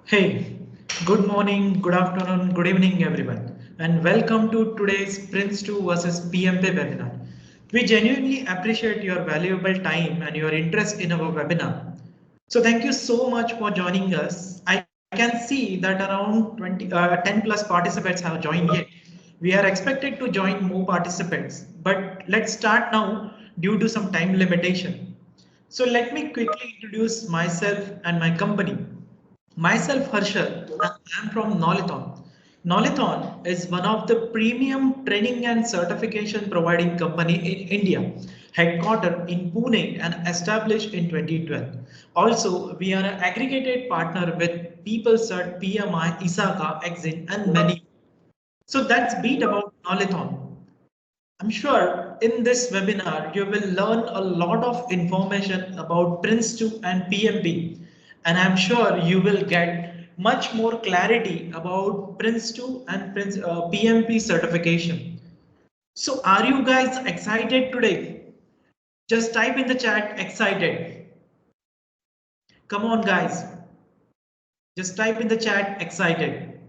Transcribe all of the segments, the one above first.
Hey, good morning, good afternoon, good evening, everyone, and welcome to today's Prince2 versus PMP webinar. We genuinely appreciate your valuable time and your interest in our webinar. So, thank you so much for joining us. I can see that around 10 plus participants have joined yet. We are expected to join more participants, but let's start now due to some time limitation. So, let me quickly introduce myself and my company. Myself, Harshad, I'm from Knowlathon. Knowlathon is one of the premium training and certification providing company in India, headquartered in Pune and established in 2012. Also, we are an aggregated partner with PeopleCert, PMI, ISACA, Exit, and many. So that's beat about Knowlathon. I'm sure in this webinar, you will learn a lot of information about Prince2 and PMP. And I'm sure you will get much more clarity about Prince2 and PMP certification. So are you guys excited today? Just type in the chat excited. Come on guys. Just type in the chat excited.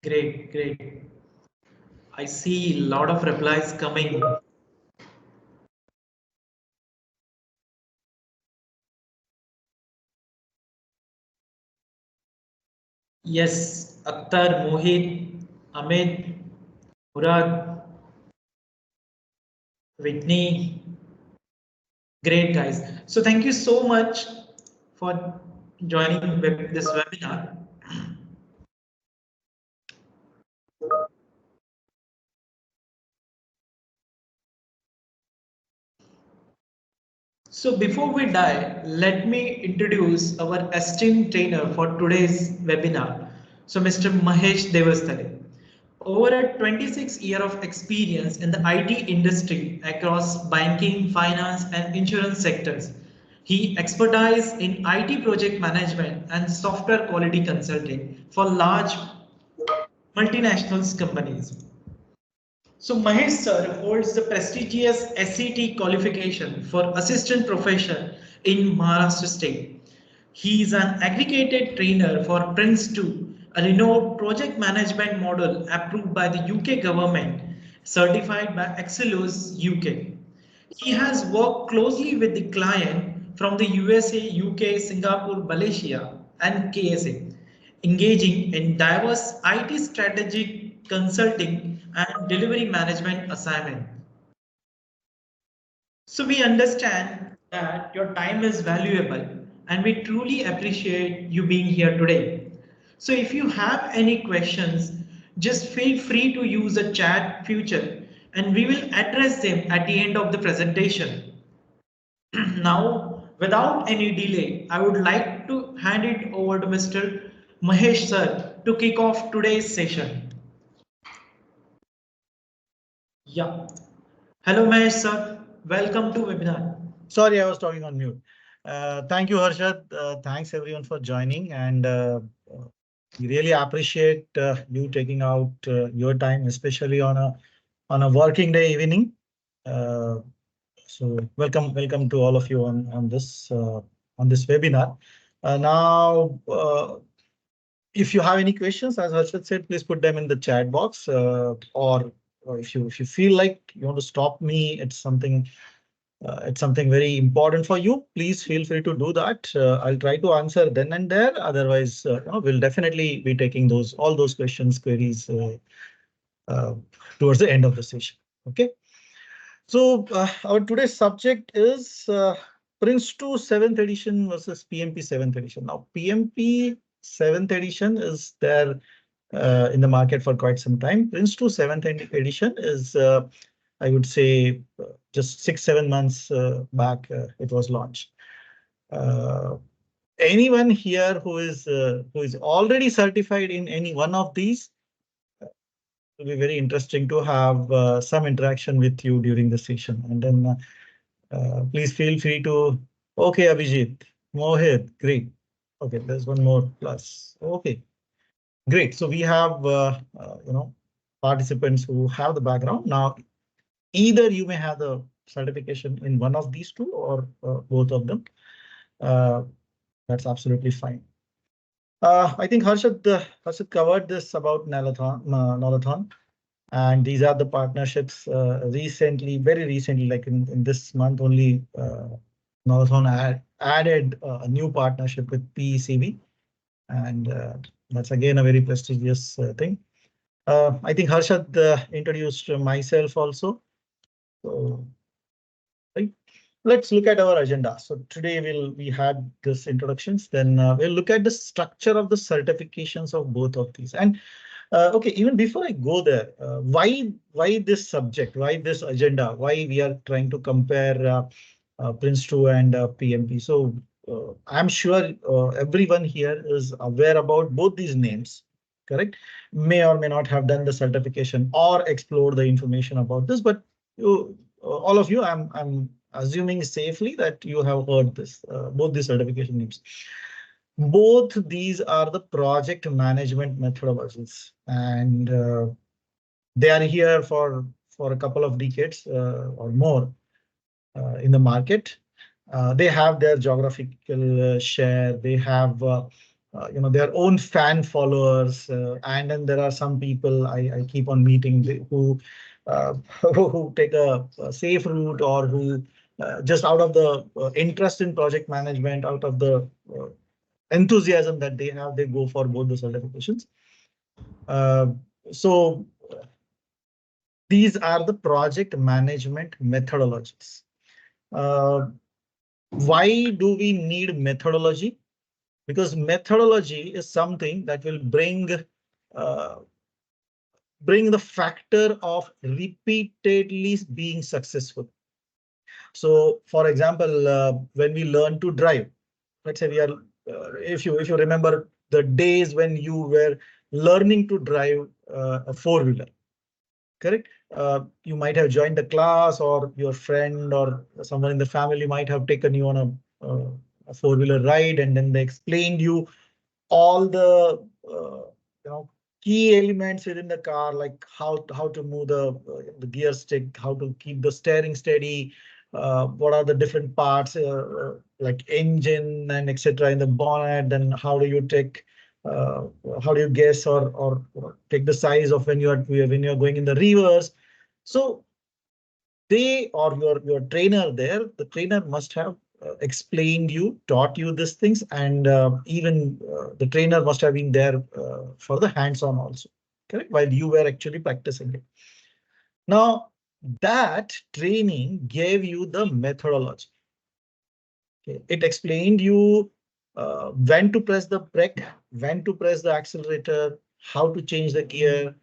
Great, great. I see a lot of replies coming. Yes, Akhtar, Mohit, Amit, Murad, Whitney, great guys. So thank you so much for joining this webinar. So before we dive, let me introduce our esteemed trainer for today's webinar. So Mr. Mahesh Devastale. Over a 26 year of experience in the IT industry across banking, finance and insurance sectors. He expertise in IT project management and software quality consulting for large multinational companies. So Mahesh sir holds the prestigious SCT qualification for assistant professor in Maharashtra state. He is an aggregated trainer for Prince2, a renowned project management model approved by the UK government, certified by Excelos UK. He has worked closely with the client from the USA, UK, Singapore, Malaysia, and KSA, engaging in diverse IT strategic consulting and delivery management assignment. So we understand that your time is valuable and we truly appreciate you being here today. So if you have any questions, just feel free to use the chat feature and we will address them at the end of the presentation. Now, without any delay, I would like to hand it over to Mr. Mahesh sir to kick off today's session. Yeah. Hello Mahesh sir. Welcome to webinar. Sorry, I was talking on mute. Thank you, Harshad. Thanks everyone for joining, and we really appreciate you taking out your time, especially on a working day evening. So welcome to all of you on this webinar. Now, if you have any questions, as Harshad said, please put them in the chat box, or if you feel like you want to stop me, it's something very important for you, please feel free to do that. I'll try to answer then and there. Otherwise, we'll definitely be taking all those questions, queries uh, towards the end of the session. Okay. So our today's subject is Prince2 7th edition versus PMP 7th edition. Now, PMP 7th edition is there in the market for quite some time. Prince2 7th edition is I would say just 6-7 months back it was launched. Anyone here who is already certified in any one of these, it will be very interesting to have some interaction with you during the session. And then please feel free to. Okay, Abhijit, Mohit, great. Okay, there's one more plus. Okay, great. So we have participants who have the background now. Either you may have the certification in one of these two or both of them. That's absolutely fine. I think Harshad covered this about Knowlathon, and these are the partnerships recently, very recently, like in this month only. Knowlathon added a new partnership with PECV, and that's again a very prestigious thing. I think Harshad introduced myself also. So, right. Let's look at our agenda. So today we had this introductions, then we'll look at the structure of the certifications of both of these. And okay, even before I go there, why this subject, why this agenda, why we are trying to compare Prince2 and PMP. So I'm sure everyone here is aware about both these names, correct? May or may not have done the certification or explored the information about this, but you, all of you, I'm assuming safely that you have heard this, both the certification names. Both these are the project management methodologies, and they are here for a couple of decades or more in the market. They have their geographical share. They have their own fan followers, and then there are some people I keep on meeting who who take a safe route, or who just out of the interest in project management, out of the enthusiasm that they have, they go for both the certifications. Uh, so these are the project management methodologies. Uh, why do we need methodology? Because methodology is something that will uh, bring the factor of repeatedly being successful. So, for example, when we learn to drive, let's say we are, if you remember the days when you were learning to drive a four-wheeler, correct? You might have joined the class, or your friend or someone in the family might have taken you on a four-wheeler ride, and then they explained you all the key elements within the car, like how to move the gear stick, how to keep the steering steady, what are the different parts like engine and etc. in the bonnet, then how do you take uh, how do you guess or take the size of when you're going in the reverse. So they, or your trainer there, the trainer must have explained you, taught you these things, and even the trainer must have been there for the hands-on also, correct? While you were actually practicing it. Now, that training gave you the methodology. Okay. It explained you when to press the brake, when to press the accelerator, how to change the gear,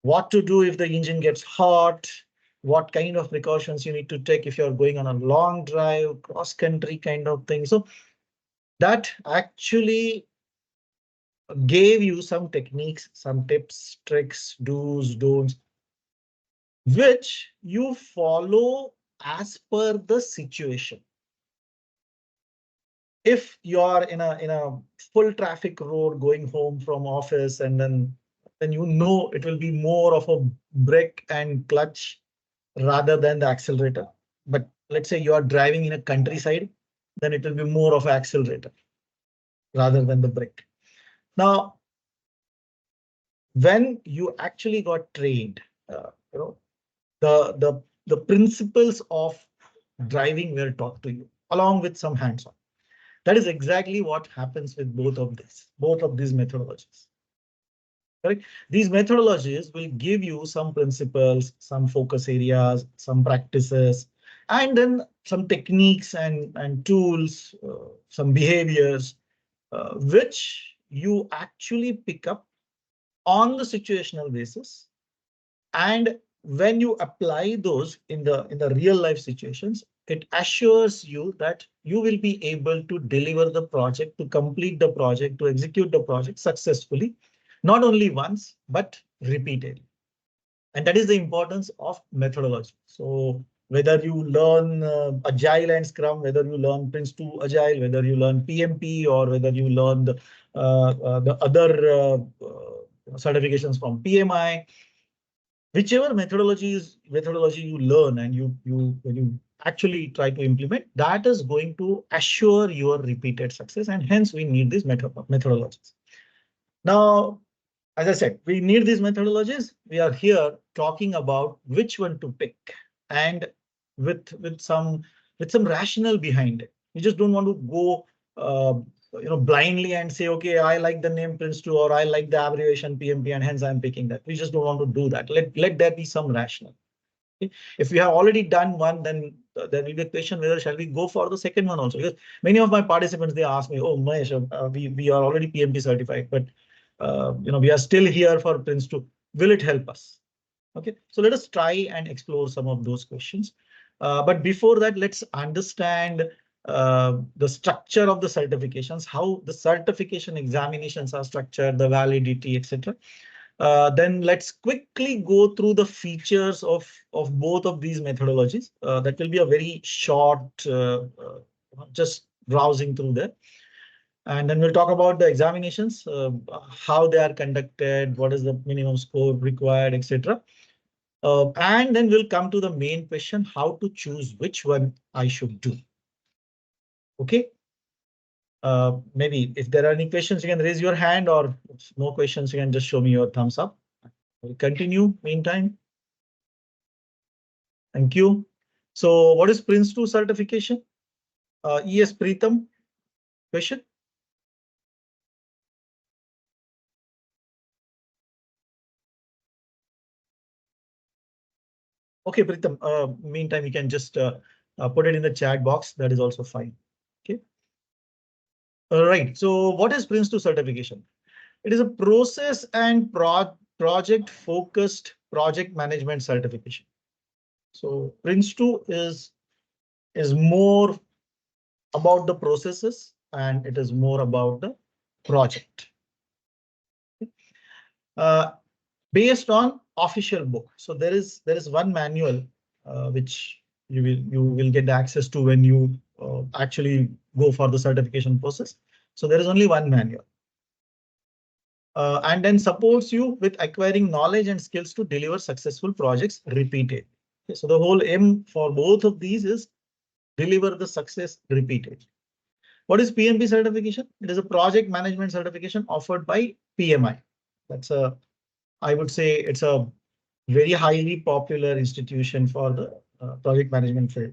what to do if the engine gets hot, what kind of precautions you need to take if you're going on a long drive, cross country kind of thing. So that actually gave you some techniques, some tips, tricks, do's, don'ts, which you follow as per the situation. If you are in a full traffic road going home from office, and then you know it will be more of a brake and clutch rather than the accelerator. But let's say you are driving in a countryside, then it will be more of accelerator rather than the brake. Now, when you actually got trained, you know, the principles of driving were taught to you along with some hands-on. That is exactly what happens with both of these methodologies. Correct? These methodologies will give you some principles, some focus areas, some practices, and then some techniques and tools, some behaviors, which you actually pick up on the situational basis. And when you apply those in the real life situations, it assures you that you will be able to deliver the project, to complete the project, to execute the project successfully, not only once, but repeatedly. And that is the importance of methodology. So whether you learn Agile and Scrum, whether you learn Prince2 Agile, whether you learn PMP, or whether you learn the other certifications from PMI, whichever methodology you learn and when you actually try to implement, that is going to assure your repeated success, and hence we need these methodologies. Now, as I said, we need these methodologies. We are here talking about which one to pick, and with some rationale behind it. We just don't want to go blindly and say, okay, I like the name Prince2 or I like the abbreviation PMP and hence I'm picking that. We just don't want to do that. Let there be some rationale. Okay? If we have already done one, then there will be a question whether shall we go for the second one also, because many of my participants, they ask me, oh Mahesh, we are already PMP certified, but we are still here for Prince2. Will it help us? Okay, so let us try and explore some of those questions. But before that, let's understand the structure of the certifications, how the certification examinations are structured, the validity, etc. Then let's quickly go through the features of both of these methodologies. That will be a very short, just browsing through there. And then we'll talk about the examinations, how they are conducted, what is the minimum score required, etc. And then we'll come to the main question, how to choose which one I should do. Okay. Maybe if there are any questions, you can raise your hand, or if no questions, you can just show me your thumbs up. We'll continue meantime. Thank you. So what is Prince2 certification? Yes, Preetham, question? Okay, Preetham, meantime, you can just put it in the chat box. That is also fine. Okay. All right. So what is Prince2 certification? It is a process and project focused project management certification. So Prince2 is more about the processes and it is more about the project. Based on official book. So there is one manual which you will get access to when you actually go for the certification process. So there is only one manual. And then supports you with acquiring knowledge and skills to deliver successful projects repeated. Okay, so the whole aim for both of these is deliver the success repeated. What is PMP certification? It is a project management certification offered by PMI. I would say it's a very highly popular institution for the project management field.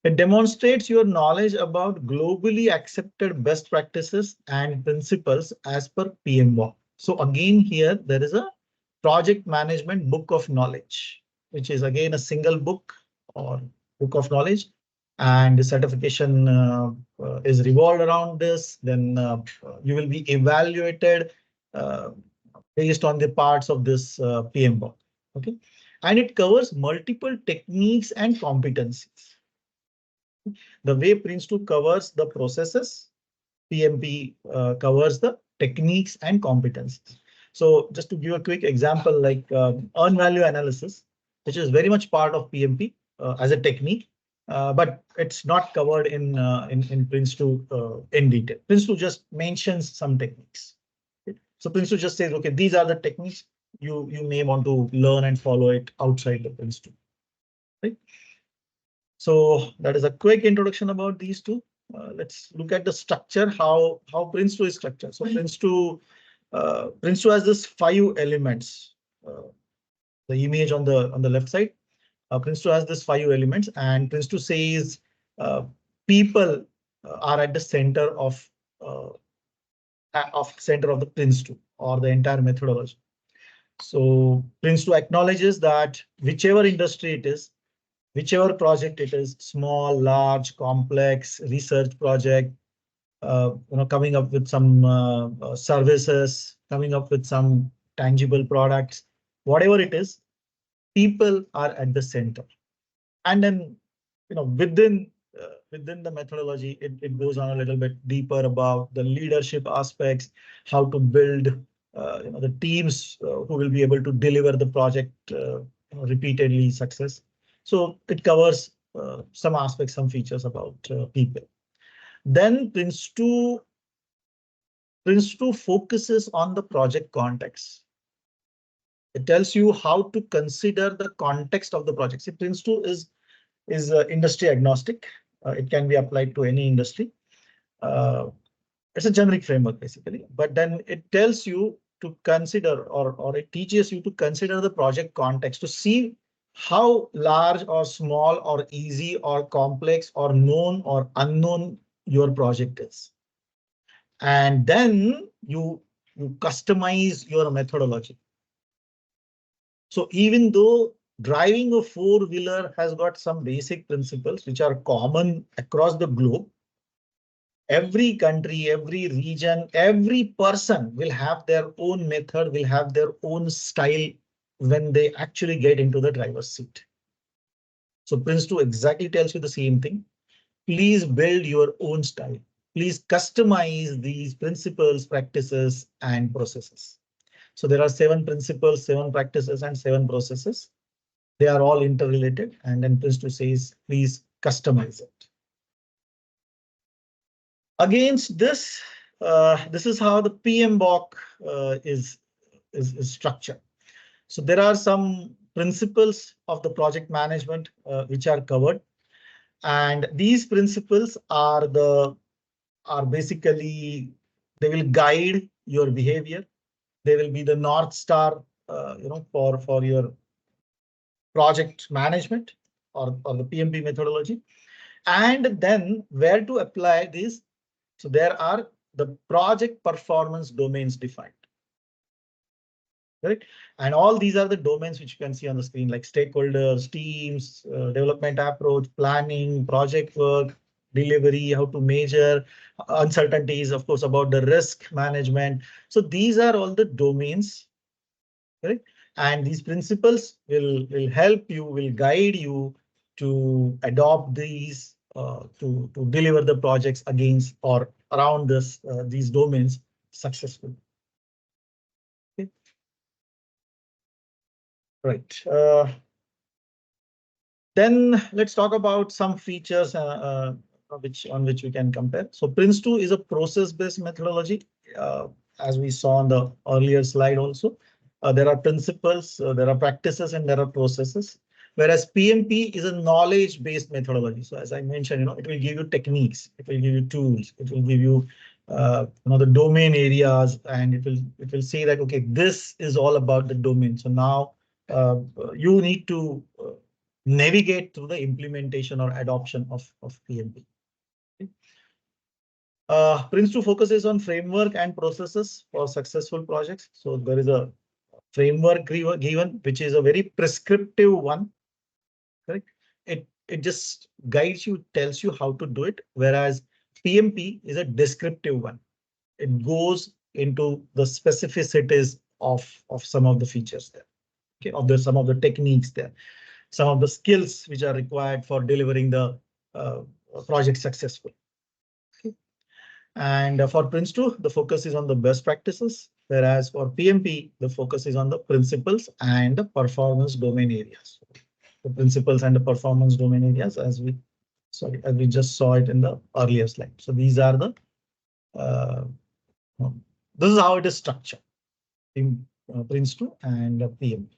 It demonstrates your knowledge about globally accepted best practices and principles as per PMBOK. So again, here there is a project management book of knowledge, which is again a single book or book of knowledge. And the certification is revolved around this. Then you will be evaluated based on the parts of this PMBOK. Okay, and it covers multiple techniques and competencies. The way Prince2 covers the processes, PMP covers the techniques and competencies. So just to give a quick example, like earn value analysis, which is very much part of PMP as a technique, but it's not covered in Prince2 in detail. Prince2 just mentions some techniques. Okay? So Prince2 just says, okay, these are the techniques you may want to learn and follow it outside the Prince2. Right? So that is a quick introduction about these two. Let's look at the structure, how Prince2 is structured. So Prince2 has this 5 elements. The image on the left side. Prince2 has this 5 elements, and Prince2 says people are at the center of the Prince2 or the entire methodology. So Prince2 acknowledges that whichever industry it is, whichever project it is, small, large, complex, research project, coming up with some services, coming up with some tangible products, whatever it is, people are at the center. And then, within the methodology, it goes on a little bit deeper about the leadership aspects, how to build, the teams who will be able to deliver the project repeatedly success. So it covers some aspects, some features about people. Then Prince2 focuses on the project context. It tells you how to consider the context of the project. See, PRINCE2 is industry agnostic. It can be applied to any industry. It's a generic framework basically, but then it tells you to consider, or it teaches you to consider the project context to see how large or small or easy or complex or known or unknown your project is. And then you customize your methodology. So even though driving a four-wheeler has got some basic principles which are common across the globe, every country, every region, every person will have their own method, will have their own style when they actually get into the driver's seat. So Prince2 exactly tells you the same thing. Please build your own style. Please customize these principles, practices, and processes. So there are 7 principles, 7 practices, and 7 processes. They are all interrelated. And then Prince2 says, please customize it. Against this, this is how the PMBOK is structured. So there are some principles of the project management which are covered, and these principles are basically they will guide your behavior. They will be the North Star, for your project management or the PMP methodology, and then where to apply this. So there are the project performance domains defined. Right? And all these are the domains which you can see on the screen, like stakeholders, teams, development approach, planning, project work, delivery, how to measure, uncertainties, of course, about the risk management. So these are all the domains, right? And these principles will help you, will guide you to adopt these to deliver the projects against or around these domains successfully. Okay. Right. Then let's talk about some features on which we can compare. So Prince2 is a process-based methodology, as we saw on the earlier slide also. There are principles, there are practices, and there are processes. Whereas PMP is a knowledge-based methodology. So as I mentioned, it will give you techniques, it will give you tools, it will give you the domain areas, and it will say that, okay, this is all about the domain. So now you need to navigate through the implementation or adoption of PMP. Okay. Prince2 focuses on framework and processes for successful projects. So there is a framework given, which is a very prescriptive one. Correct? It just guides you, tells you how to do it, whereas PMP is a descriptive one. It goes into the specificities of some of the features there. Okay, some of the techniques there, some of the skills which are required for delivering the project successful. Okay. And for Prince2, the focus is on the best practices, whereas for PMP, the focus is on the principles and the performance domain areas. The principles and the performance domain areas, as we just saw it in the earlier slide. So these are the this is how it is structured in Prince2 and PMP.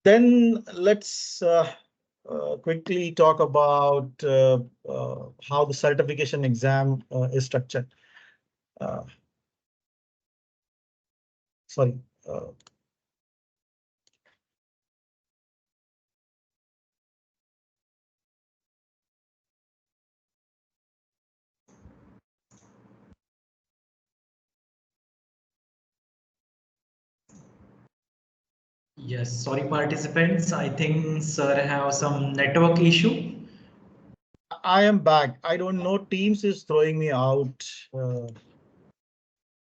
Then let's quickly talk about how the certification exam is structured. Sorry. Yes, sorry participants. I think sir have some network issue. I am back. I don't know. Teams is throwing me out.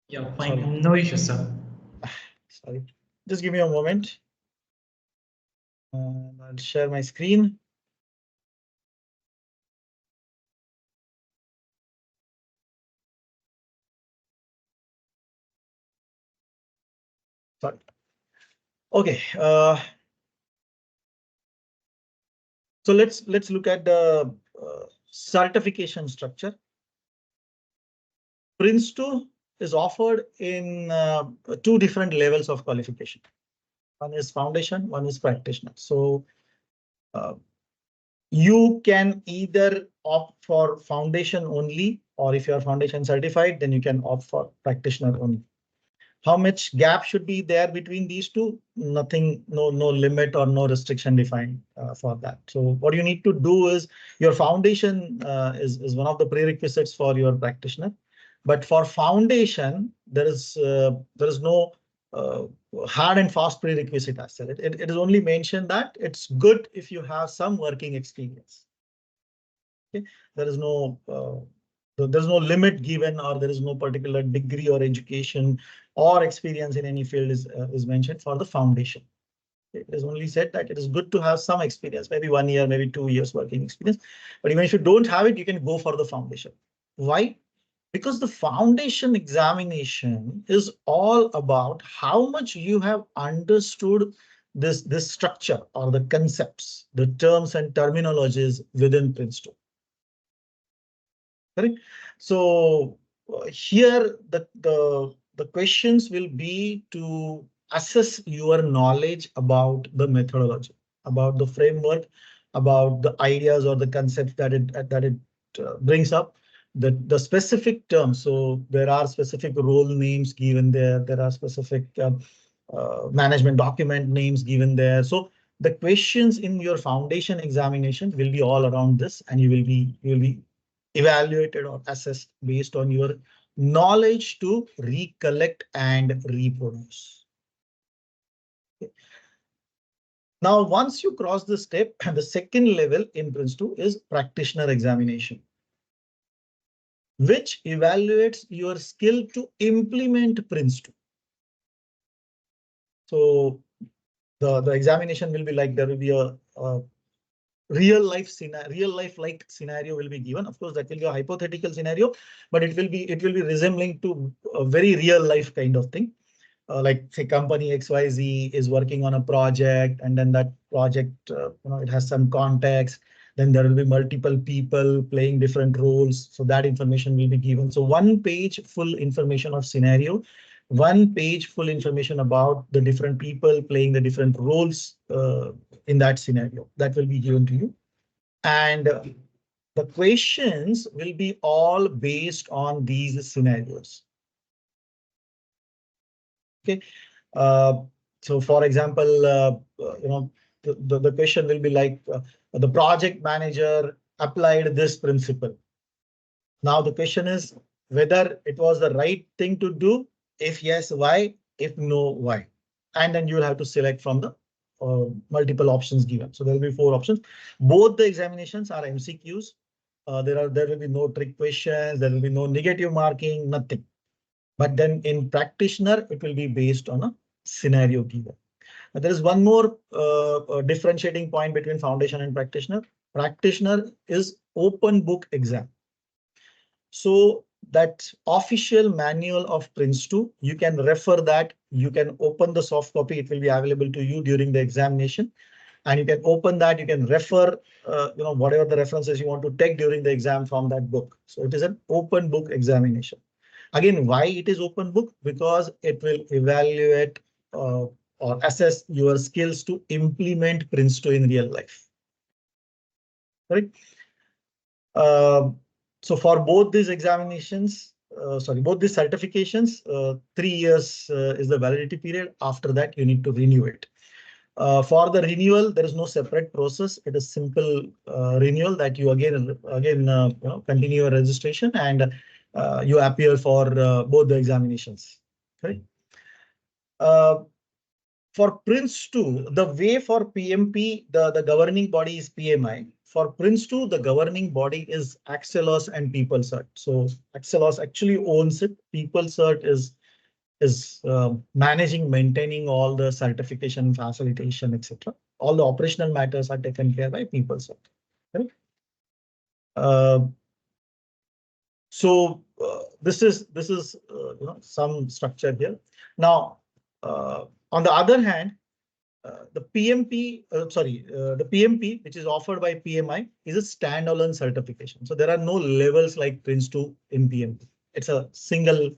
Yeah, Sorry. fine. No issue, sir. Sorry. Just give me a moment. I'll share my screen. Sorry. Okay. So let's look at the certification structure. Prince2 is offered in two different levels of qualification. One is foundation, one is practitioner. So you can either opt for foundation only, or if you are foundation certified, then you can opt for practitioner only. How much gap should be there between these two? Nothing, no limit or no restriction defined for that. So what you need to do is your foundation is one of the prerequisites for your practitioner. But for foundation, there is no uh, hard and fast prerequisite as said. It is only mentioned that it's good if you have some working experience. Okay, there is no there's no limit given, or there is no particular degree or education or experience in any field is mentioned for the foundation. It is only said that it is good to have some experience, maybe 1 year, maybe 2 years working experience. But even if you don't have it, you can go for the foundation. Why? Because the foundation examination is all about how much you have understood this structure or the concepts, the terms and terminologies within Prince2. Correct. So here the questions will be to assess your knowledge about the methodology, about the framework, about the ideas or the concepts that it brings up, the specific terms. So there are specific role names given there. There are specific management document names given there. So the questions in your foundation examination will be all around this, and you will be evaluated or assessed based on your knowledge to recollect and reproduce. Okay. Now, once you cross this step, the second level in Prince2 is practitioner examination, which evaluates your skill to implement Prince2. So the examination will be like there will be a real life like scenario will be given. Of course, that will be a hypothetical scenario, but it will be resembling to a very real life kind of thing. Like say company XYZ is working on a project, and then that project, it has some context. Then there will be multiple people playing different roles. So that information will be given. So 1 page full information of scenario, 1 page full information about the different people playing the different roles in that scenario that will be given to you. And the questions will be all based on these scenarios. Okay. So for example, the question will be like the project manager applied this principle. Now the question is whether it was the right thing to do. If yes, why? If no, why? And then you will have to select from the multiple options given. So there will be 4 options. Both the examinations are MCQs. There will be no trick questions. There will be no negative marking, nothing. But then in practitioner, it will be based on a scenario given. Now, there is one more differentiating point between foundation and practitioner. Practitioner is open book exam. So that official manual of Prince2, you can refer that. You can open the soft copy. It will be available to you during the examination. And you can open that. You can refer, whatever the references you want to take during the exam from that book. So it is an open book examination. Again, why it is open book? Because it will evaluate or assess your skills to implement Prince2 in real life. Right? So for both these examinations, both these certifications, 3 years is the validity period. After that, you need to renew it. For the renewal, there is no separate process. It is simple renewal that you again continue your registration and you appear for both the examinations. Okay. For Prince2, the way for PMP, the governing body is PMI. For Prince2, the governing body is Axelos and PeopleCert. So Axelos actually owns it. PeopleCert is managing, maintaining all the certification, facilitation, etc. All the operational matters are taken care by PeopleCert. Right? So this is some structure here. Now, on the other hand, the PMP, the PMP, which is offered by PMI, is a standalone certification. So there are no levels like Prince2 in PMP. It's a single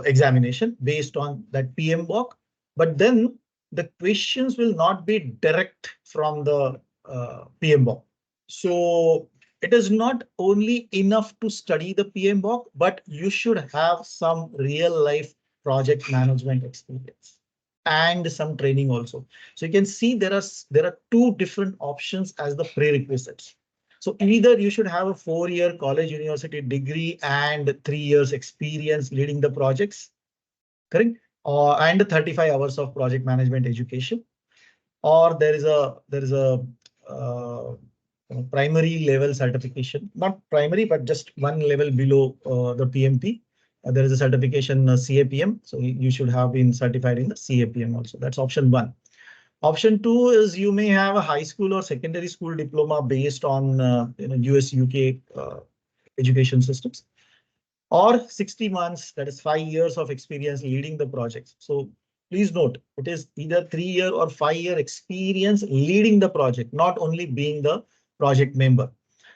examination based on that PMBOK, but then the questions will not be direct from the PMBOK. So it is not only enough to study the PMBOK, but you should have some real life project management experience and some training also. So you can see there are two different options as the prerequisites. So either you should have a 4-year college university degree and 3 years experience leading the projects, correct? Or and 35 hours of project management education, or there is a uh, primary level certification, not primary, but just one level below the PMP. There is a certification CAPM, so you should have been certified in the CAPM also. That's option one. Option two is you may have a high school or secondary school diploma based on US UK education systems, or 60 months, that is 5 years of experience leading the projects. So please note, it is either 3-year or 5-year experience leading the project, not only being the project member.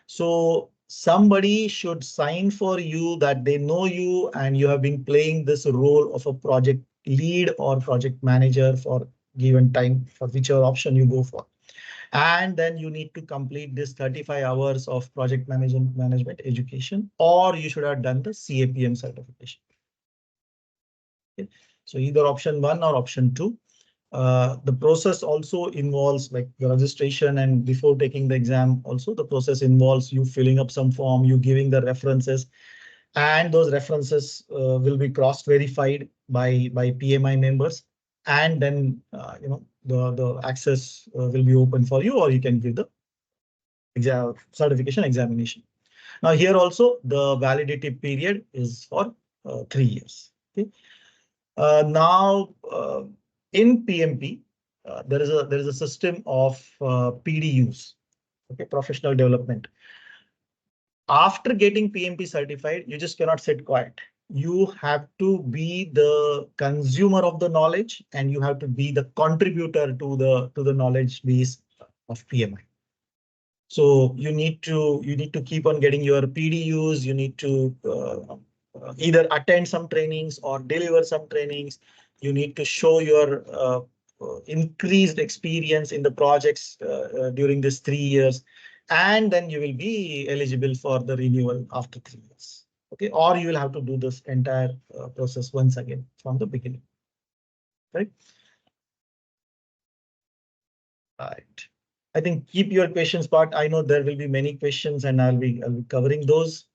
So somebody should sign for you that they know you and you have been playing this role of a project lead or project manager for given time, for whichever option you go for. And then you need to complete this 35 hours of project management education, or you should have done the CAPM certification. Okay. So either option one or option two. The process also involves like the registration, and before taking the exam also the process involves you filling up some form, you giving the references, and those references will be cross verified by PMI members, and then the access will be open for you, or you can give the certification examination. Now here also the validity period is for 3 years. Okay. Now in PMP there is a system of PDUs, okay, professional development. After getting PMP certified, you just cannot sit quiet. You have to be the consumer of the knowledge, and you have to be the contributor to the knowledge base of PMI. So you need to keep on getting your PDUs. You need to either attend some trainings or deliver some trainings. You need to show your increased experience in the projects during this 3 years, and then you will be eligible for the renewal after 3 years. Okay, or you will have to do this entire process once again from the beginning. Right. Right. I think keep your questions part. I know there will be many questions and I'll be covering those.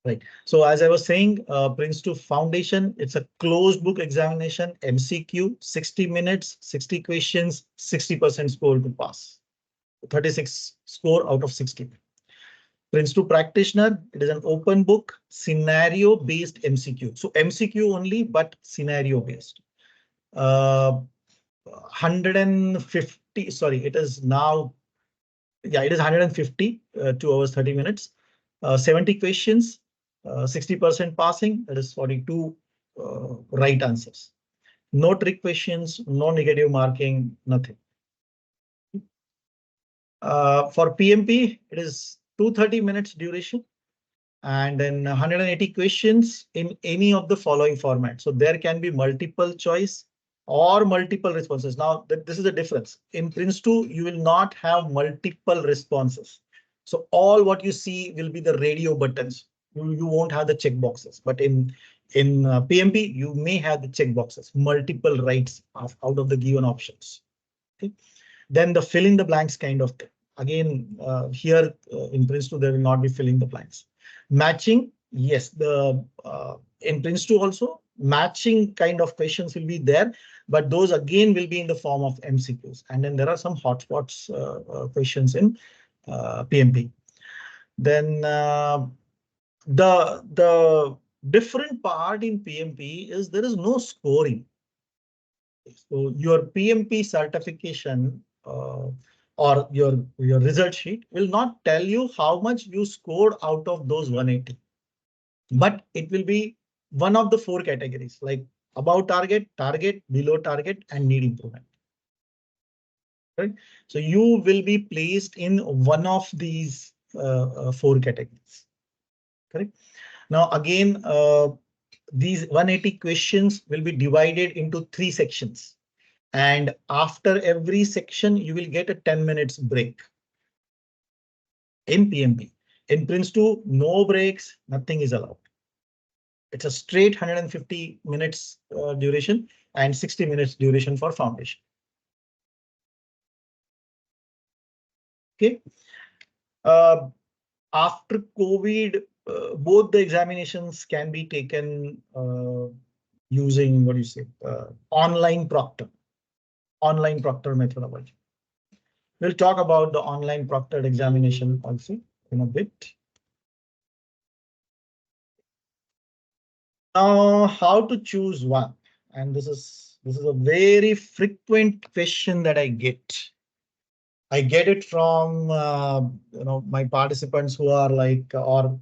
Right. So as I was saying, PRINCE2 Foundation, it's a closed book examination, MCQ, 60 minutes, 60 questions, 60% score to pass. 36 score out of 60. PRINCE2 Practitioner, it is an open book, scenario based MCQ. So MCQ only, but scenario based. 150, sorry, it is now, yeah, it is 150, 2 hours, 30 minutes, 70 questions, 60% passing, that is 42 right answers. No trick questions, no negative marking, nothing. For PMP, it is 230 minutes duration, and then 180 questions in any of the following formats. So there can be multiple choice or multiple responses. Now, this is the difference. In PRINCE2, you will not have multiple responses. So all what you see will be the radio buttons. You won't have the check boxes, but in PMP, you may have the check boxes, multiple rights out of the given options. Okay. Then the fill in the blanks kind of thing. Again, here in PRINCE2, there will not be filling the blanks. Matching, yes, in PRINCE2 also matching kind of questions will be there, but those again will be in the form of MCQs. And then there are some hotspots questions in PMP. Then the different part in PMP is there is no scoring. So your PMP certification or your result sheet will not tell you how much you scored out of those 180, but it will be one of the 4 categories, like above target, target, below target, and need improvement. Right. So you will be placed in one of these 4 categories. Correct. Now, again, these 180 questions will be divided into 3 sections. And after every section, you will get a 10 minutes break in PMP. In Prince2, no breaks, nothing is allowed. It's a straight 150 minutes duration and 60 minutes duration for foundation. Okay. After COVID, both the examinations can be taken using, what do you say, online proctor methodology. We'll talk about the online proctored examination also in a bit. Now, how to choose one? And this is a very frequent question that I get. I get it from my participants who are like, or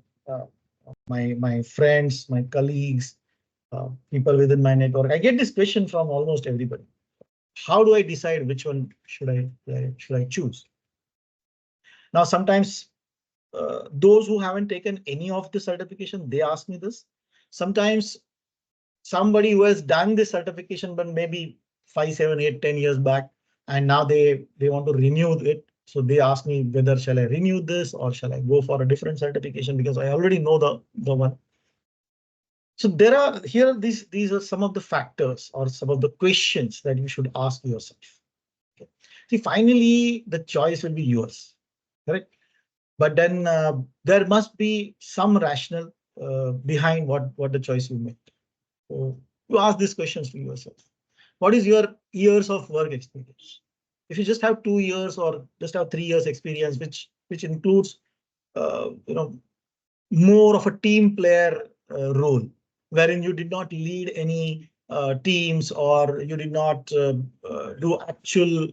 my friends, my colleagues, people within my network. I get this question from almost everybody. How do I decide which one should I choose? Now, sometimes those who haven't taken any of the certification, they ask me this. Sometimes somebody who has done this certification, but maybe 5, 7, 8, 10 years back, and now they want to renew it. So they ask me whether shall I renew this or shall I go for a different certification because I already know the one. So there are here these are some of the factors or some of the questions that you should ask yourself. Okay. See, finally, the choice will be yours, correct? But then there must be some rationale behind what the choice you made. So you ask these questions to yourself. What is your years of work experience? If you just have 2 years or just have 3 years experience, which includes more of a team player role, wherein you did not lead any teams or you did not do actual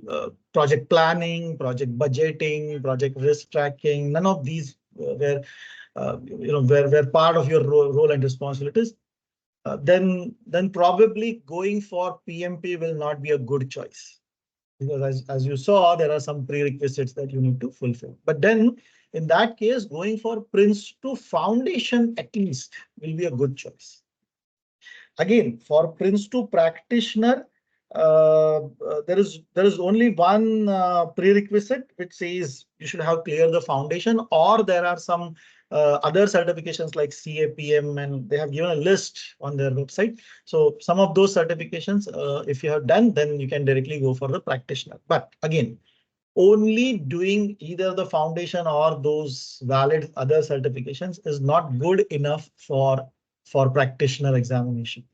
project planning, project budgeting, project risk tracking. None of these were part of your role and responsibilities. Then probably going for PMP will not be a good choice. Because as you saw, there are some prerequisites that you need to fulfill. But then in that case, going for Prince2 Foundation at least will be a good choice. Again, for Prince2 practitioner, there is only one prerequisite which says you should have cleared the foundation, or there are some other certifications like CAPM, and they have given a list on their website. So some of those certifications, if you have done, then you can directly go for the practitioner. But again, only doing either the foundation or those valid other certifications is not good enough for practitioner examination.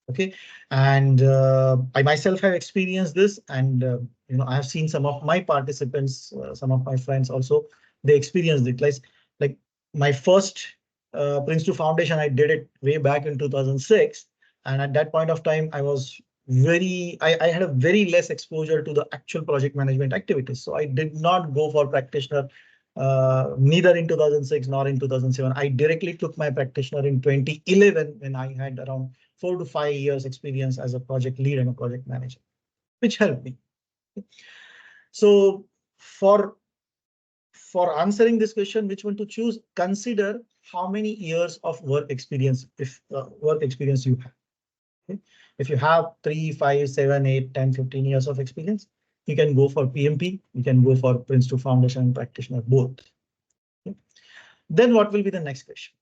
Okay, and I myself have experienced this, and I have seen some of my participants, some of my friends also, they experienced it. Like my first Prince2 Foundation, I did it way back in 2006, and at that point of time, I had a very less exposure to the actual project management activities, so I did not go for practitioner. Neither in 2006 nor in 2007. I directly took my practitioner in 2011 when I had around 4 to 5 years experience as a project lead and a project manager, which helped me. So for answering this question, which one to choose, consider how many years of work experience, you have. Okay? If you have 3, 5, 7, 8, 10, 15 years of experience, you can go for PMP, you can go for Prince2 Foundation and practitioner both. Okay? Then what will be the next question?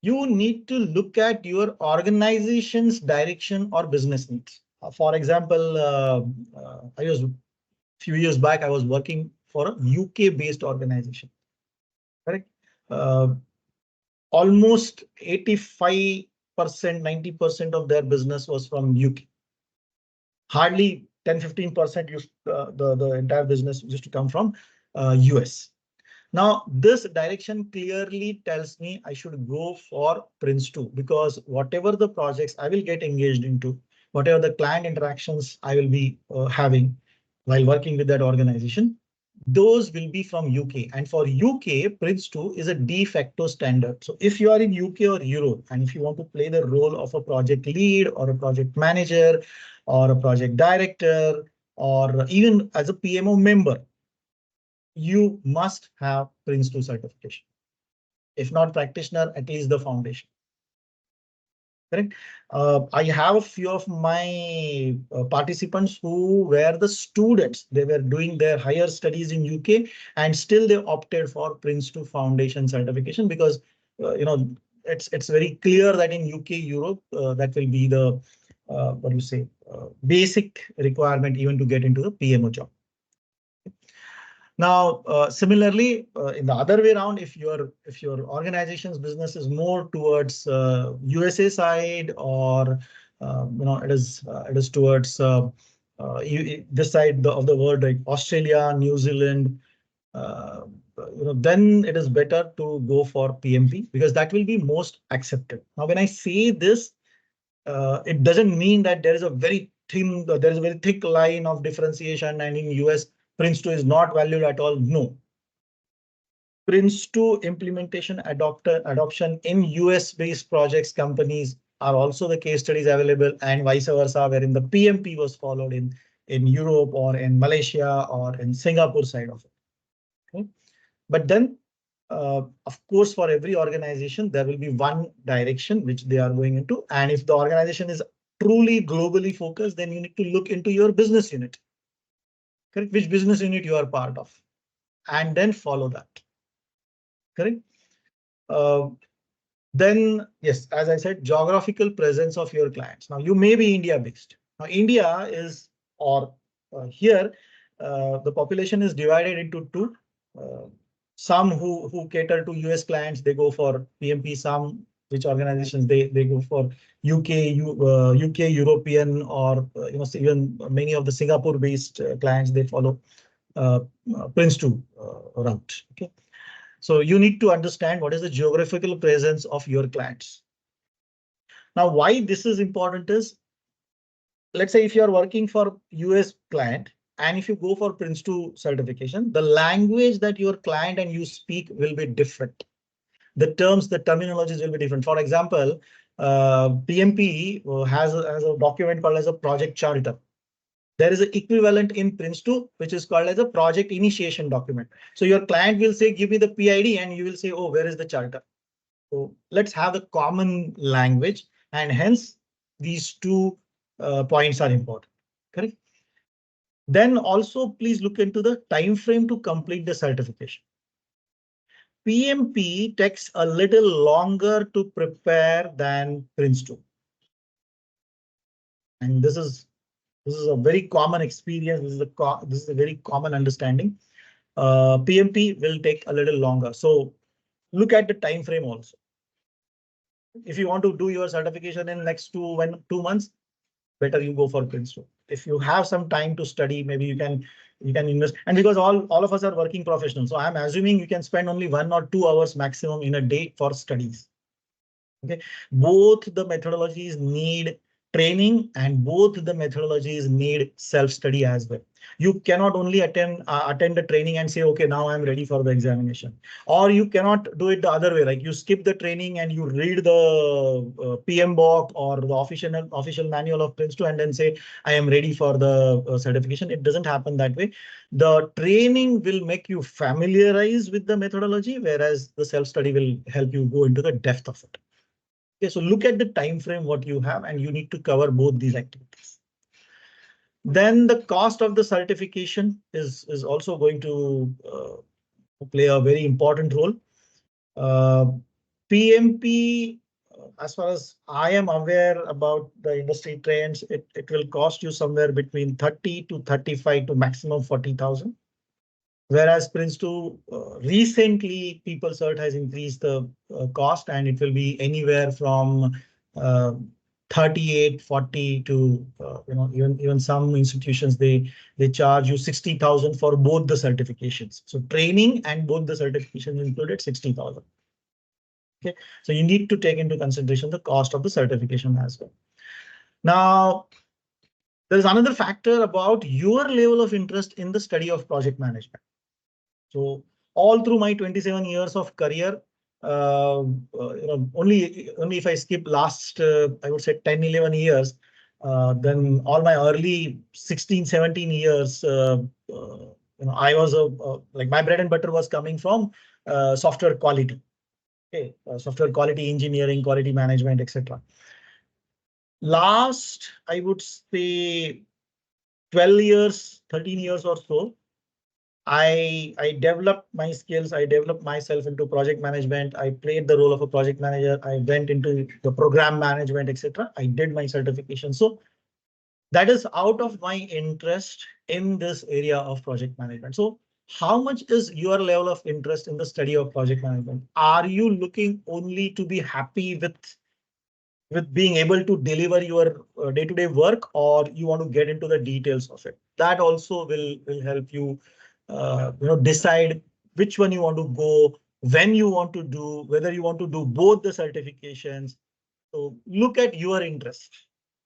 You need to look at your organization's direction or business needs. For example, a few years back, I was working for a UK-based organization. Correct. Almost 85%, 90% of their business was from UK. Hardly 10-15% the entire business used to come from US. Now, this direction clearly tells me I should go for Prince2 because whatever the projects I will get engaged into, whatever the client interactions I will be having while working with that organization, those will be from UK. And for UK, Prince2 is a de facto standard. So if you are in UK or Europe, and if you want to play the role of a project lead or a project manager or a project director, or even as a PMO member, you must have Prince2 certification. If not practitioner, at least the foundation. Correct. I have a few of my participants who were the students. They were doing their higher studies in UK and still they opted for Prince2 Foundation certification because it's very clear that in UK, Europe, that will be the what do you say basic requirement even to get into the PMO job. Now, similarly, in the other way around, if your organization's business is more towards USA side or it is towards this side of the world, like Australia, New Zealand, uh, then it is better to go for PMP because that will be most accepted. Now, when I say this, it doesn't mean that there is a very thick line of differentiation, and in US, Prince2 is not valued at all. No. Prince2 implementation adoption in US-based projects companies are also the case studies available, and vice versa, wherein the PMP was followed in Europe or in Malaysia or in Singapore side of it. Okay? But then, of course, for every organization, there will be one direction which they are going into. And if the organization is truly globally focused, then you need to look into your business unit. Correct? Which business unit you are part of, and then follow that. Correct? Uh, then, yes, as I said, geographical presence of your clients. Now, you may be India based. Now, India is, or here, the population is divided into two. Some who cater to US clients, they go for PMP. Some which organizations they go for UK European, or even many of the Singapore based clients, they follow uh, Prince2 route. Okay. So you need to understand what is the geographical presence of your clients. Now, why this is important is, let's say if you are working for US client and if you go for Prince2 certification, the language that your client and you speak will be different. The terminologies will be different. For example, PMP has a document called as a project charter. There is an equivalent in Prince2, which is called as a project initiation document. So your client will say, give me the PID, and you will say, oh, where is the charter? So let's have a common language, and hence these two points are important. Correct. Then also please look into the time frame to complete the certification. PMP takes a little longer to prepare than Prince2. And this is a very common experience. This is a very common understanding. PMP will take a little longer. So look at the time frame also. If you want to do your certification in next 2 months, better you go for Prince2. If you have some time to study, maybe you can invest. And because all of us are working professionals, so I'm assuming you can spend only 1 or 2 hours maximum in a day for studies. Okay, both the methodologies need training and both the methodologies need self-study as well. You cannot only attend the training and say, okay, now I'm ready for the examination. Or you cannot do it the other way, like you skip the training and you read the PM book or the official manual of Prince2 and then say, I am ready for the certification. It doesn't happen that way. The training will make you familiarize with the methodology, whereas the self-study will help you go into the depth of it. Okay, so look at the time frame what you have, and you need to cover both these activities. Then the cost of the certification is also going to play a very important role. PMP, as far as I am aware about the industry trends, it will cost you somewhere between 30 to 35 to maximum 40,000. Whereas Prince2 recently PeopleCert has increased the cost, and it will be anywhere from 38, 40 to even some institutions they charge you 60,000 for both the certifications. So training and both the certifications included 60,000. Okay, so you need to take into consideration the cost of the certification as well. Now, there is another factor about your level of interest in the study of project management. So all through my 27 years of career, only if I skip last, I would say 10, 11 years, then all my early 16, 17 years, I was like my bread and butter was coming from software quality. Okay, software quality engineering, quality management, etc. Last, I would say 12 years, 13 years or so, I developed my skills. I developed myself into project management. I played the role of a project manager. I went into the program management, etc. I did my certification. So that is out of my interest in this area of project management. So how much is your level of interest in the study of project management? Are you looking only to be happy with being able to deliver your day-to-day work, or you want to get into the details of it? That also will help you, decide which one you want to go, when you want to do, whether you want to do both the certifications. So look at your interest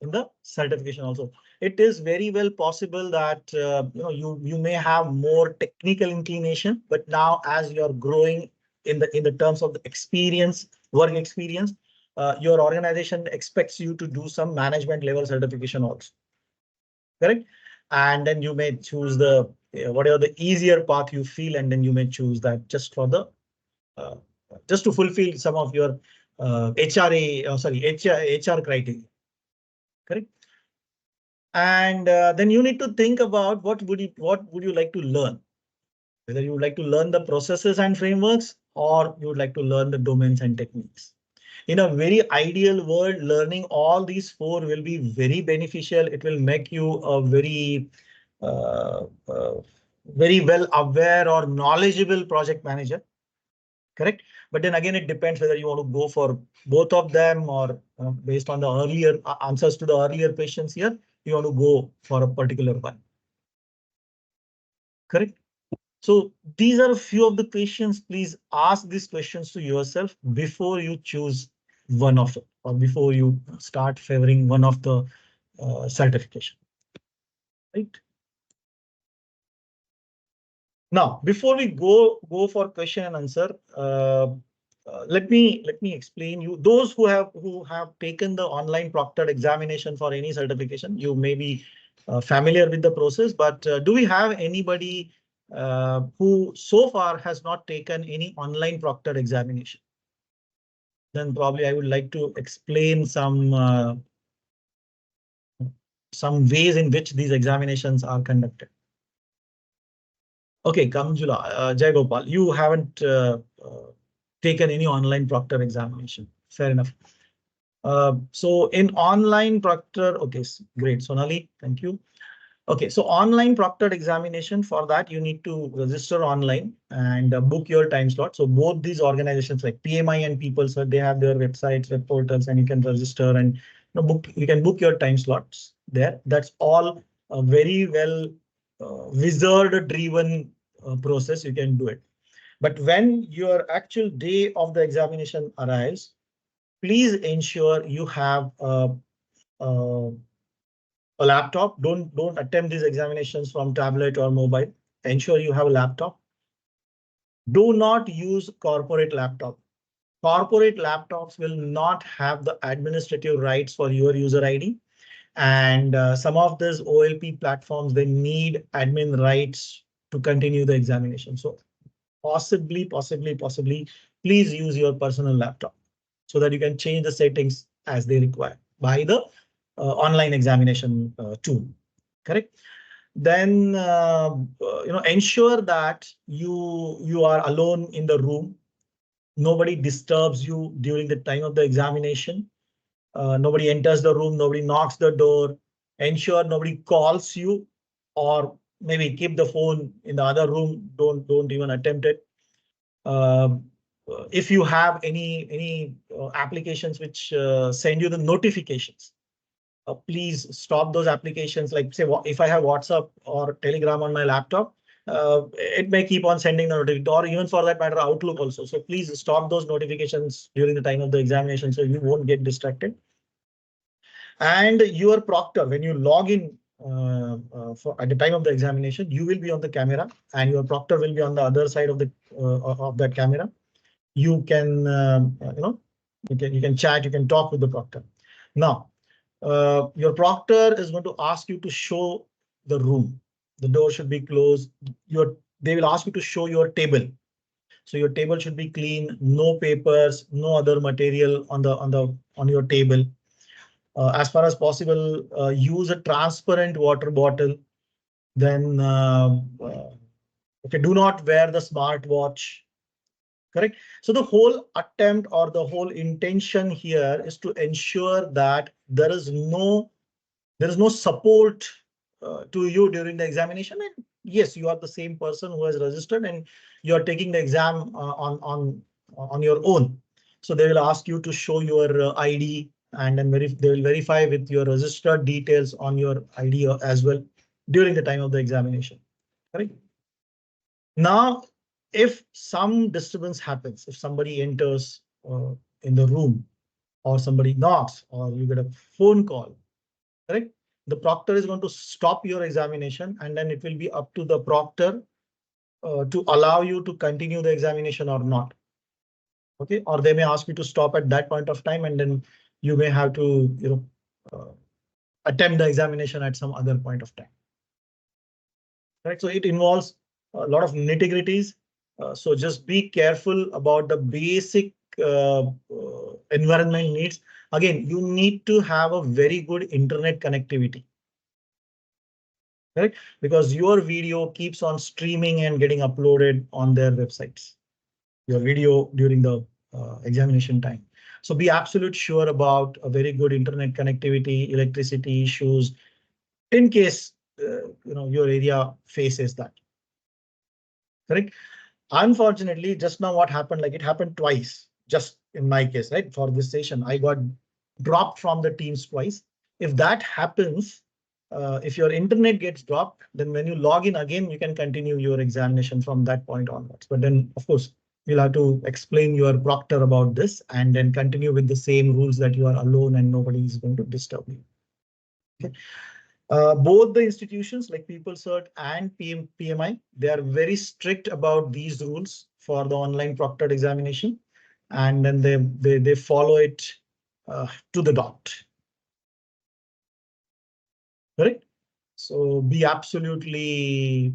in the certification also. It is very well possible that you may have more technical inclination, but now as you're growing in the terms of the experience, work experience, your organization expects you to do some management level certification also. Correct? And then you may choose the whatever the easier path you feel, and then you may choose that just for the uh, just to fulfill some of your HR criteria. Correct? And then you need to think about what would you like to learn, whether you would like to learn the processes and frameworks, or you would like to learn the domains and techniques. In a very ideal world, learning all these four will be very beneficial. It will make you a uh, uh, very well aware or knowledgeable project manager. Correct? But then again, it depends whether you want to go for both of them, or based on the earlier answers to the earlier questions here, you want to go for a particular one. Correct? So these are a few of the questions. Please ask these questions to yourself before you choose one of it, or before you start favoring one of the certification. Right? Now, before we go for question and answer, let me explain you. Those who have taken the online proctored examination for any certification, you may be familiar with the process. But do we have anybody who so far has not taken any online proctored examination? Then probably I would like to explain some ways in which these examinations are conducted. Okay, Kamjula, Jai Gopal, you haven't taken any online proctor examination. Fair enough. So in online proctor, okay, great. Sonali, thank you. Okay, so online proctored examination, for that you need to register online and book your time slot. So both these organizations like PMI and People, so they have their websites, web portals, and you can register and you can book your time slots there. That's all a very well wizard driven process. You can do it. But when your actual day of the examination arrives, please ensure you have a a laptop. Don't attempt these examinations from tablet or mobile. Ensure you have a laptop. Do not use corporate laptop. Corporate laptops will not have the administrative rights for your user ID. And some of these OLP platforms, they need admin rights to continue the examination. So possibly, please use your personal laptop so that you can change the settings as they require by the online examination tool. Correct? Then ensure that you are alone in the room. Nobody disturbs you during the time of the examination. Nobody enters the room, nobody knocks the door. Ensure nobody calls you, or maybe keep the phone in the other room. Don't even attempt it. If you have any applications which send you the notifications, please stop those applications. Like say, if I have WhatsApp or Telegram on my laptop, it may keep on sending the notification, or even for that matter, Outlook also. So please stop those notifications during the time of the examination so you won't get distracted. And your proctor, when you log in at the time of the examination, you will be on the camera, and your proctor will be on the other side of that camera. You can you can chat, you can talk with the proctor. Now, your proctor is going to ask you to show the room. The door should be closed. They will ask you to show your table. So your table should be clean, no papers, no other material on your table. As far as possible, use a transparent water bottle. Then okay, do not wear the smartwatch. Correct. So the whole attempt or the whole intention here is to ensure that there is no support to you during the examination. And yes, you are the same person who has registered and you are taking the exam on your own. So they will ask you to show your ID, and then they will verify with your registered details on your ID as well during the time of the examination. Correct. Now, if some disturbance happens, if somebody enters in the room, or somebody knocks, or you get a phone call, correct? The proctor is going to stop your examination, and then it will be up to the proctor to allow you to continue the examination or not. Okay, or they may ask you to stop at that point of time, and then you may have to, attempt the examination at some other point of time. Right, so it involves a lot of nitty-gritties. So just be careful about the basic environment needs. Again, you need to have a very good internet connectivity. Right? Because your video keeps on streaming and getting uploaded on their websites, your video during the examination time. So be absolute sure about a very good internet connectivity, electricity issues, in case your area faces that. Correct. Unfortunately, just now what happened, like it happened twice, just in my case, right? For this session, I got dropped from the Teams twice. If that happens, if your internet gets dropped, then when you log in again, you can continue your examination from that point onwards. But then, of course, you'll have to explain your proctor about this and then continue with the same rules that you are alone and nobody is going to disturb you. Okay. Both the institutions like PeopleCert and PMI, they are very strict about these rules for the online proctored examination, and then they follow it to the dot. Correct. So be absolutely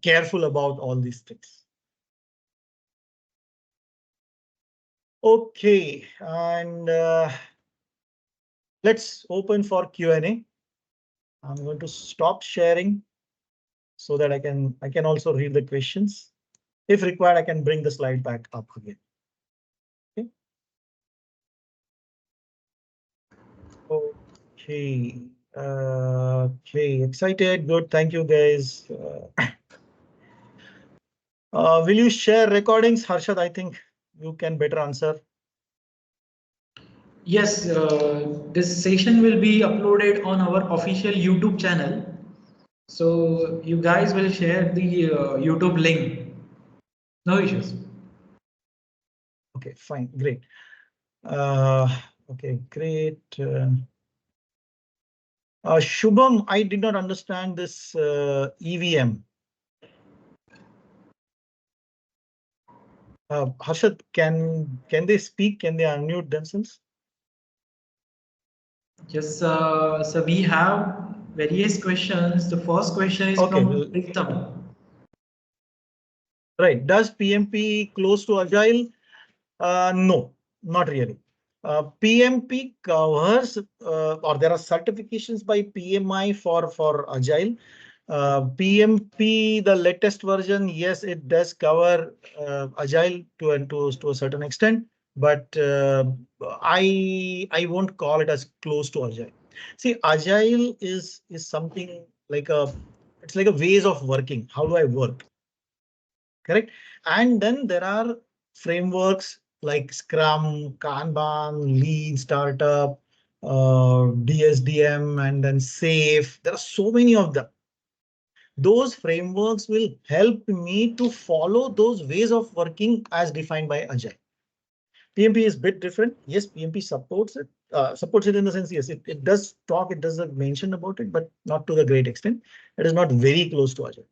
careful about all these things. Okay, and let's open for Q&A. I'm going to stop sharing so that I can also read the questions. If required, I can bring the slide back up again. Okay. Okay. Okay. Excited. Good. Thank you, guys. Will you share recordings, Harshad? I think you can better answer. Yes, this session will be uploaded on our official YouTube channel. So you guys will share the YouTube link. No issues. Okay, fine, great. Okay, great. Shubham, I did not understand this EVM. Harshad, can they speak? Can they unmute themselves? Yes, so we have various questions. The first question is Okay, from Pritam. right. Does PMP close to Agile? No, not really. PMP covers, or there are certifications by PMI for Agile. PMP, the latest version, yes, it does cover Agile to a certain extent, but I won't call it as close to Agile. See, Agile is something like it's like a ways of working. How do I work? Correct. And then there are frameworks like Scrum, Kanban, Lean Startup, DSDM, and then SAFe. There are so many of them. Those frameworks will help me to follow those ways of working as defined by Agile. PMP is a bit different. Yes, PMP supports it. Supports it in the sense, yes, it does talk, it does mention about it, but not to the great extent. It is not very close to Agile.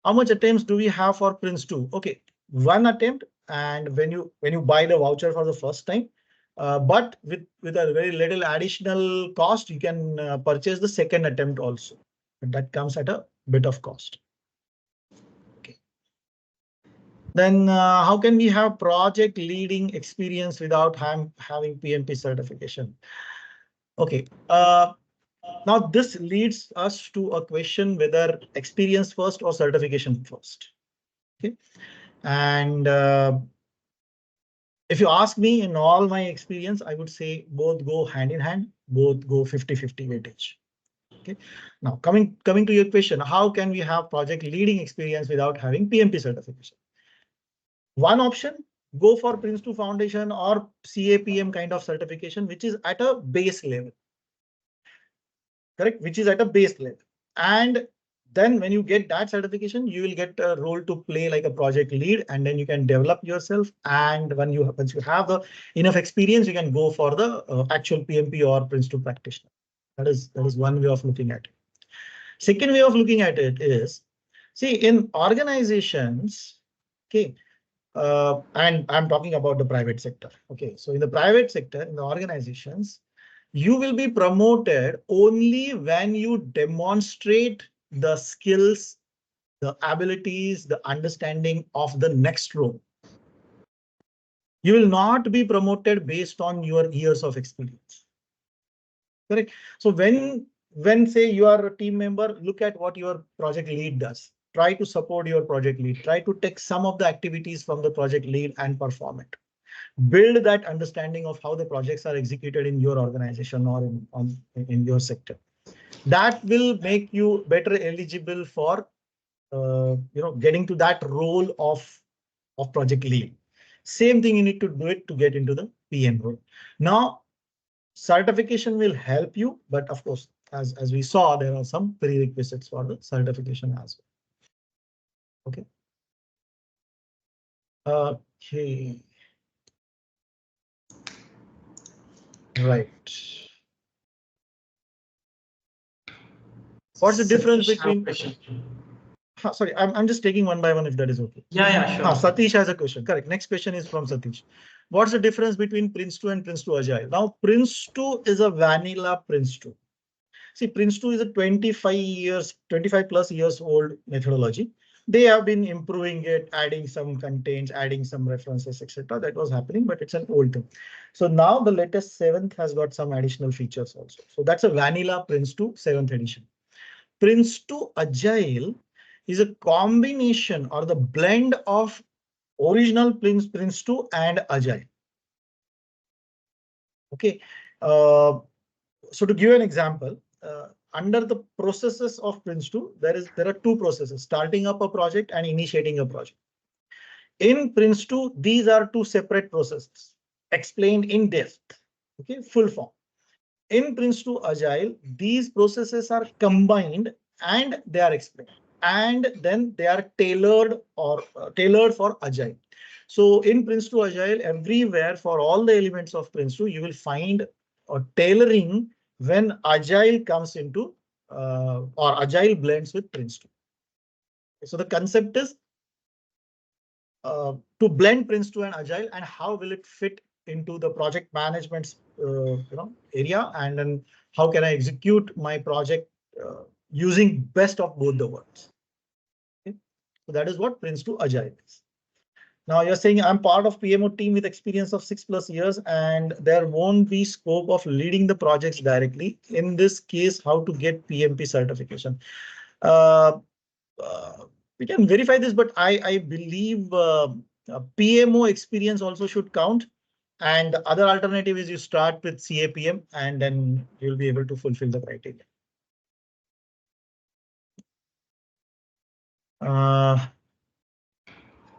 How much attempts do we have for Prince2? Okay, one attempt, and when you buy the voucher for the first time, but with a very little additional cost, you can purchase the second attempt also. But that comes at a bit of cost. Okay. Then how can we have project leading experience without having PMP certification? Okay. Now this leads us to a question whether experience first or certification first. Okay. And if you ask me, in all my experience, I would say both go hand in hand, both go 50-50 weightage. Okay. Now coming to your question, how can we have project leading experience without having PMP certification? One option, go for Prince2 Foundation or CAPM kind of certification, which is at a base level. Correct, which is at a base level. And then when you get that certification, you will get a role to play like a project lead, and then you can develop yourself. And once you have the enough experience, you can go for the actual PMP or Prince2 practitioner. That is one way of looking at it. Second way of looking at it is, see, in organizations, okay, and I'm talking about the private sector. Okay, so in the private sector, in the organizations, you will be promoted only when you demonstrate the skills, the abilities, the understanding of the next role. You will not be promoted based on your years of experience. Correct. So when say you are a team member, look at what your project lead does. Try to support your project lead. Try to take some of the activities from the project lead and perform it. Build that understanding of how the projects are executed in your organization or in your sector. That will make you better eligible for getting to that role of project lead. Same thing you need to do it to get into the PM role. Now, certification will help you, but of course, as we saw, there are some prerequisites for the certification as well. Okay. Okay. Right. What's the difference between? Sorry, I'm just taking one by one if that is okay. Yeah, sure. Satish has a question. Correct. Next question is from Satish. What's the difference between Prince2 and Prince2 Agile? Now, Prince2 is a vanilla Prince2. See, Prince2 is a 25 plus years old methodology. They have been improving it, adding some contents, adding some references, etc. That was happening, but it's an old thing. So now the latest 7th has got some additional features also. So that's a vanilla Prince2 7th edition. Prince2 Agile is a combination or the blend of original Prince2 and Agile. Okay. So to give you an example, under the processes of Prince2, there are two processes: starting up a project and initiating a project. In Prince2, these are two separate processes explained in depth. Okay, full form. In Prince2 Agile, these processes are combined and they are explained, and then they are tailored or tailored for Agile. So in Prince2 Agile, everywhere for all the elements of Prince2, you will find a tailoring when Agile comes into or Agile blends with Prince2. So the concept is to blend Prince2 and Agile, and how will it fit into the project management area, and then how can I execute my project using best of both the worlds. Okay. So that is what Prince2 Agile is. Now you're saying I'm part of PMO team with experience of 6+ years, and there won't be scope of leading the projects directly. In this case, how to get PMP certification? We can verify this, but I believe PMO experience also should count. And the other alternative is you start with CAPM, and then you'll be able to fulfill the criteria.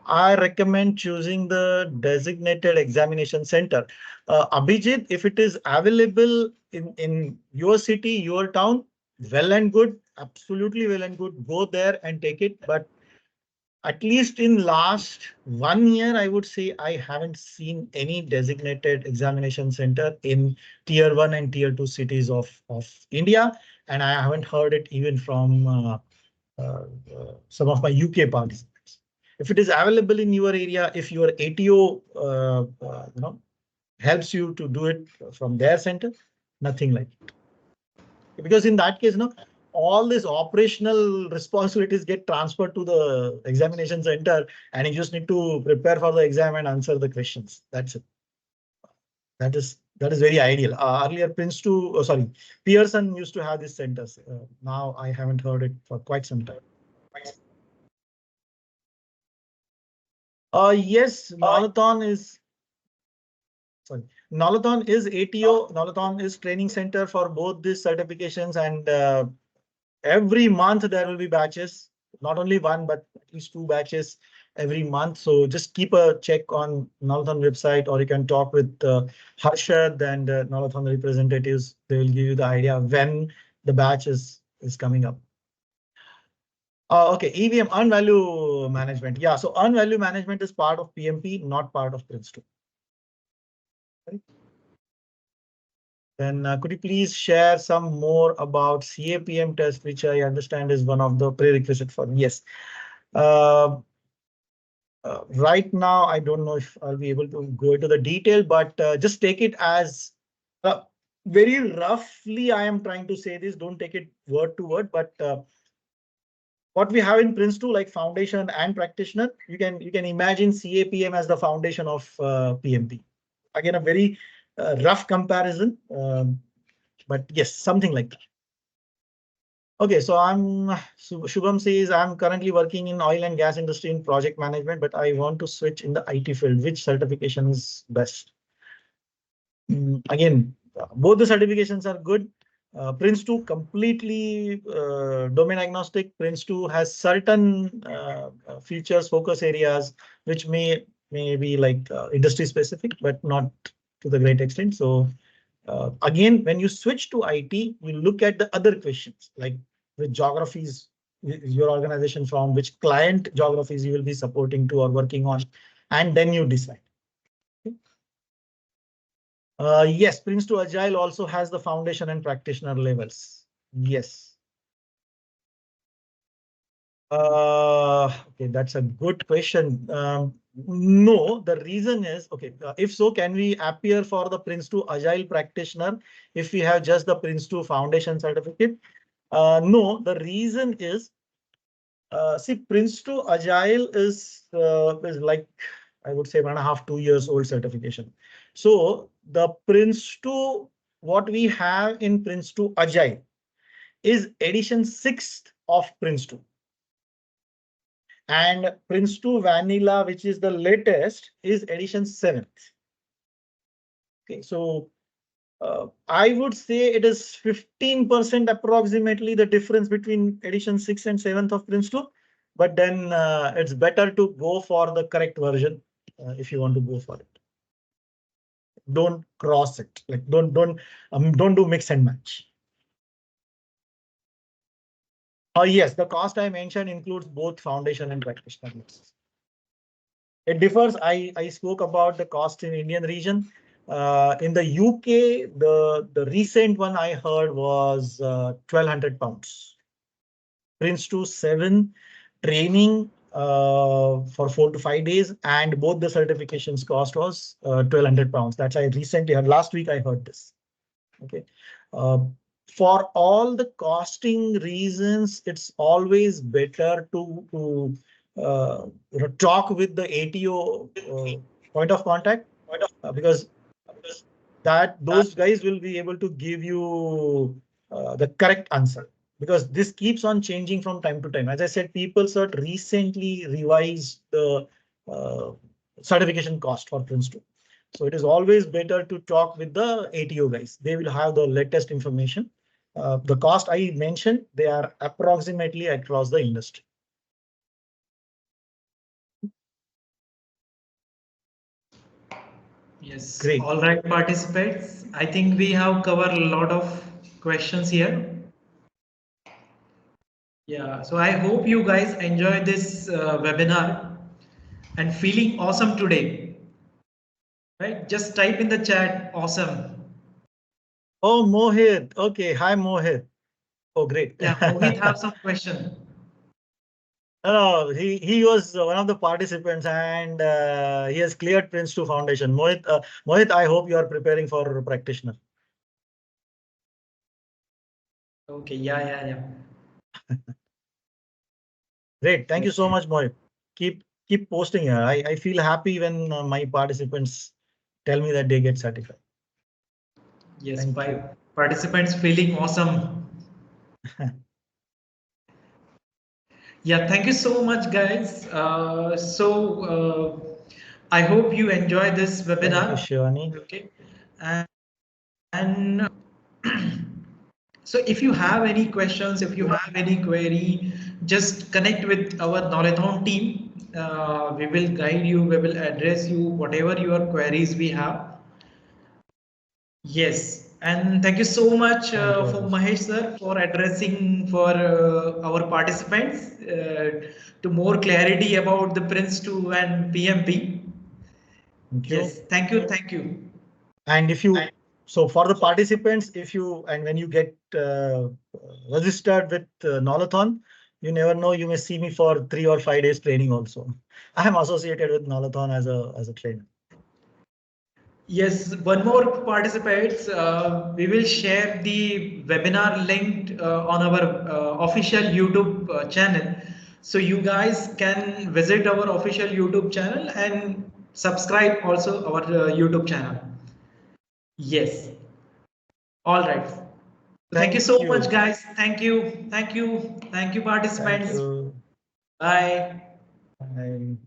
I recommend choosing the designated examination center. Abhijit, if it is available in your city, your town, well and good, absolutely well and good, go there and take it. But at least in last 1 year, I would say I haven't seen any designated examination center in tier 1 and tier 2 cities of India. And I haven't heard it even from some of my UK participants. If it is available in your area, if your ATO helps you to do it from their center, nothing like it. Because in that case, all these operational responsibilities get transferred to the examination center, and you just need to prepare for the exam and answer the questions. That's it. That is very ideal. Earlier, Prince2, sorry, Pearson used to have these centers. Now I haven't heard it for quite some time. Yes, Knowlathon is. Sorry, Knowlathon is ATO. Knowlathon is training center for both these certifications, and every month there will be batches. Not only one, but at least 2 batches every month. So just keep a check on Knowlathon website, or you can talk with Harshad and Knowlathon representatives. They will give you the idea when the batch is coming up. Okay, EVM, earned value management. Yeah, so earned value management is part of PMP, not part of Prince2. Right? Then could you please share some more about CAPM test, which I understand is one of the prerequisite for? Yes. Right now, I don't know if I'll be able to go into the detail, but just take it as very roughly. I am trying to say this. Don't take it word to word, but what we have in Prince2, like foundation and practitioner, you can imagine CAPM as the foundation of PMP. Again, a very rough comparison, but yes, something like that. Okay, so Shubham says I'm currently working in oil and gas industry in project management, but I want to switch in the IT field. Which certification is best? Again, both the certifications are good. Prince2 completely domain agnostic. Prince2 has certain features, focus areas, which may be like industry specific, but not to the great extent. So again, when you switch to IT, you look at the other questions, like which geographies is your organization from, which client geographies you will be supporting to or working on, and then you decide. Yes, Prince2 Agile also has the foundation and practitioner levels. Yes. Okay, that's a good question. No, the reason is, okay, if so, can we appear for the Prince2 Agile practitioner if we have just the Prince2 foundation certificate? No, the reason is, see, Prince2 Agile is like, I would say 1.5 to 2 years old certification. So the Prince2, what we have in Prince2 Agile is edition 6th of Prince2. And Prince2 Vanilla, which is the latest, is edition 7th. Okay, so I would say it is 15% approximately the difference between edition 6 and 7th of Prince2. But then it's better to go for the correct version if you want to go for it. Don't cross it. Like don't do mix and match. Yes, the cost I mentioned includes both foundation and practitioner. It differs. I spoke about the cost in Indian region. In the UK, the recent one I heard was £1,200. Prince2 7 training for 4 to 5 days, and both the certifications cost was £1,200. That's I recently heard. Last week I heard this. Okay. For all the costing reasons, it's always better to talk with the ATO point of contact because those guys will be able to give you the correct answer, because this keeps on changing from time to time. As I said, PeopleCert recently revised the certification cost for Prince2. So it is always better to talk with the ATO guys. They will have the latest information. The cost I mentioned, they are approximately across the industry. Yes. Great. All right, participants. I think we have covered a lot of questions here. Yeah, so I hope you guys enjoy this webinar and feeling awesome today. Right? Just type in the chat, awesome. Oh, Mohit. Okay. Hi, Mohit. Oh, great. Yeah, Mohit have some question. No, he was one of the participants, and he has cleared Prince2 Foundation. Mohit, I hope you are preparing for practitioner. Okay, yeah. Great. Thank you so much, Mohit. Keep posting here. I feel happy when my participants tell me that they get certified. Yes, Thank by you. participants feeling awesome. Yeah, thank you so much, guys. I hope you enjoy this Thank you, webinar. Shivani. Okay, and so if you have any questions, if you have any query, just connect with our Knowlathon team. We will guide you, we will address you, whatever your queries we have. Yes, and thank you so much Thank you, for Ashish. Mahesh sir for addressing for our participants to more clarity about the Prince2 and PMP. Thank you. Yes, thank you, thank you. And if you, so for the participants, if you, and when you get registered with Knowlathon, you never know, you may see me for 3 or 5 days training also. I am associated with Knowlathon as a trainer. Yes, one more participants. We will share the webinar link on our official YouTube channel. So you guys can visit our official YouTube channel and subscribe also our YouTube channel. Yes. All right. Thank you Thank so much, you. guys. Thank you. Thank you. Thank you, Thank participants. you. Bye. Bye.